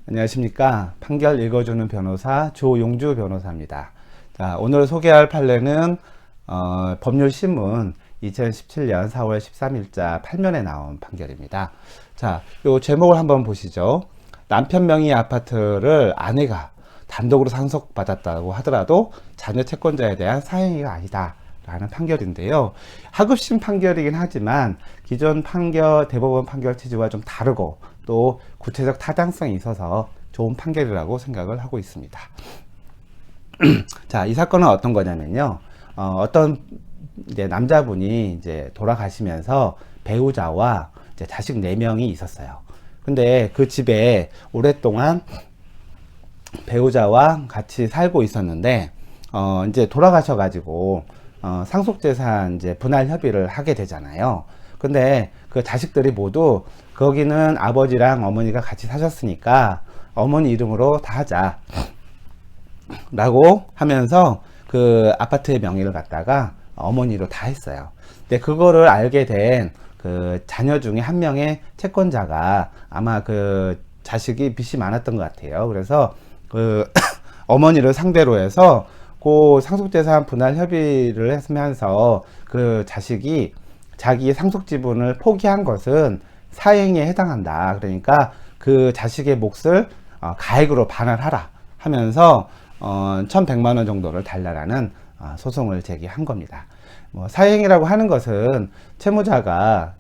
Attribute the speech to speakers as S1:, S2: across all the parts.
S1: 안녕하십니까. 판결 읽어주는 변호사 조용주 변호사입니다. 자, 오늘 소개할 판례는 법률신문 2017년 4월 13일자 8면에 나온 판결입니다. 자, 요 제목을 한번 보시죠. 남편 명의 아파트를 아내가 단독으로 상속받았다고 하더라도 자녀 채권자에 대한 사행위가 아니다 라는 판결인데요. 하급심 판결이긴 하지만 기존 판결, 대법원 판결 취지와 좀 다르고 또 구체적 타당성이 있어서 좋은 판결이라고 생각을 하고 있습니다. 자, 이 사건은 어떤 거냐면요. 어떤 이제 남자분이 이제 돌아가시면서 배우자와 이제 자식 4명이 있었어요. 근데 그 집에 오랫동안 배우자와 같이 살고 있었는데, 이제 돌아가셔가지고, 상속재산 이제 분할 협의를 하게 되잖아요. 근데 그 자식들이 모두 거기는 아버지랑 어머니가 같이 사셨으니까 어머니 이름으로 다 하자 라고 하면서 그 아파트의 명의를 갖다가 어머니로 다 했어요. 근데 그거를 알게 된 그 자녀 중에 한 명의 채권자가 아마 그 자식이 빚이 많았던 것 같아요. 그래서 그 어머니를 상대로 해서 그 상속재산 분할 협의를 했으면서 그 자식이 자기의 상속 지분을 포기한 것은 사행위에 해당한다. 그러니까 그 자식의 몫을 가액으로 반환하라 하면서 1,100만 원 정도를 달라라는 소송을 제기한 겁니다. 뭐 사행이라고 하는 것은 채무자가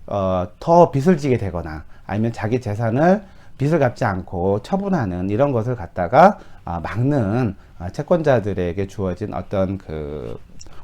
S1: 더 빚을 지게 되거나 아니면 자기 재산을 빚을 갚지 않고 처분하는 이런 것을 갖다가 막는 채권자들에게 주어진 어떤 그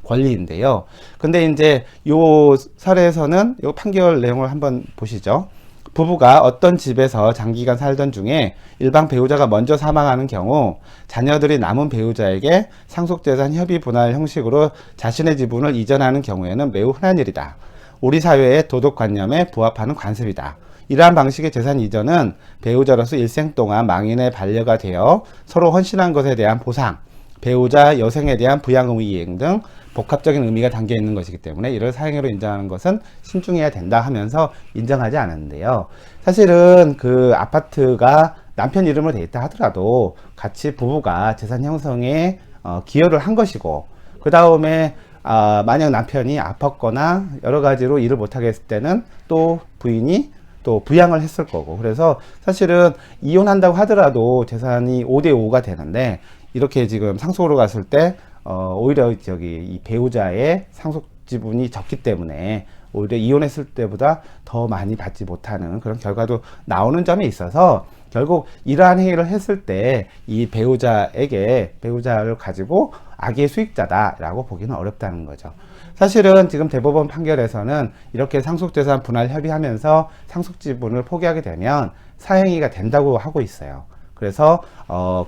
S1: 권리인데요. 근데 이제 요 사례에서는 요 판결 내용을 한번 보시죠. 부부가 어떤 집에서 장기간 살던 중에 일방 배우자가 먼저 사망하는 경우 자녀들이 남은 배우자에게 상속재산 협의 분할 형식으로 자신의 지분을 이전하는 경우에는 매우 흔한 일이다. 우리 사회의 도덕관념에 부합하는 관습이다. 이러한 방식의 재산 이전은 배우자로서 일생 동안 망인의 반려가 되어 서로 헌신한 것에 대한 보상, 배우자 여생에 대한 부양 의무 이행 등 복합적인 의미가 담겨 있는 것이기 때문에 이를 사행위로 인정하는 것은 신중해야 된다 하면서 인정하지 않았는데요. 사실은 그 아파트가 남편 이름으로 돼 있다 하더라도 같이 부부가 재산 형성에 기여를 한 것이고, 그 다음에 만약 남편이 아팠거나 여러 가지로 일을 못하게 했을 때는 또 부인이 또 부양을 했을 거고, 그래서 사실은 이혼한다고 하더라도 재산이 5대5가 되는데 이렇게 지금 상속으로 갔을 때 오히려 이 배우자의 상속 지분이 적기 때문에 오히려 이혼했을 때보다 더 많이 받지 못하는 그런 결과도 나오는 점에 있어서 결국 이러한 행위를 했을 때 이 배우자를 가지고 악의 수익자다라고 보기는 어렵다는 거죠. 사실은 지금 대법원 판결에서는 이렇게 상속재산 분할 협의하면서 상속지분을 포기하게 되면 사행위가 된다고 하고 있어요. 그래서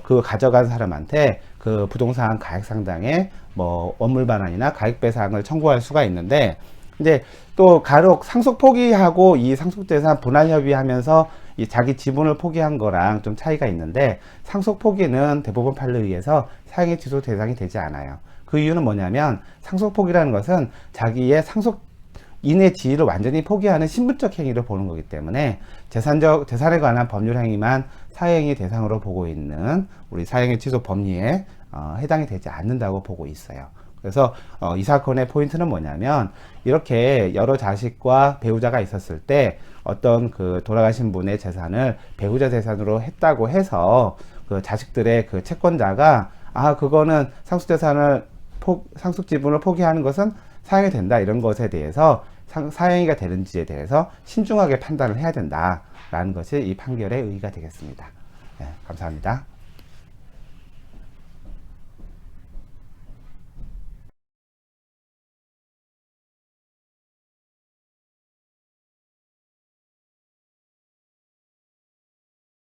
S1: 그 가져간 사람한테 그 부동산 가액 상당의 뭐 원물 반환이나 가액 배상을 청구할 수가 있는데, 근데 또 간혹 상속 포기하고 이 상속재산 분할 협의하면서 이 자기 지분을 포기한 거랑 좀 차이가 있는데, 상속 포기는 대법원 판례에 의해서 사행위 취소 대상이 되지 않아요. 그 이유는 뭐냐면 상속 포기라는 것은 자기의 상속인의 지위를 완전히 포기하는 신분적 행위를 보는 거기 때문에 재산에 관한 법률 행위만 사행위 대상으로 보고 있는 우리 사행위 취소 법리에 해당이 되지 않는다고 보고 있어요. 그래서 이 사건의 포인트는 뭐냐면 이렇게 여러 자식과 배우자가 있었을 때 어떤 그 돌아가신 분의 재산을 배우자 재산으로 했다고 해서 그 자식들의 그 채권자가 그거는 상속 지분을 포기하는 것은 사행이 된다, 이런 것에 대해서 사행위가 되는지에 대해서 신중하게 판단을 해야 된다라는 것이 이 판결의 의의가 되겠습니다. 네, 감사합니다.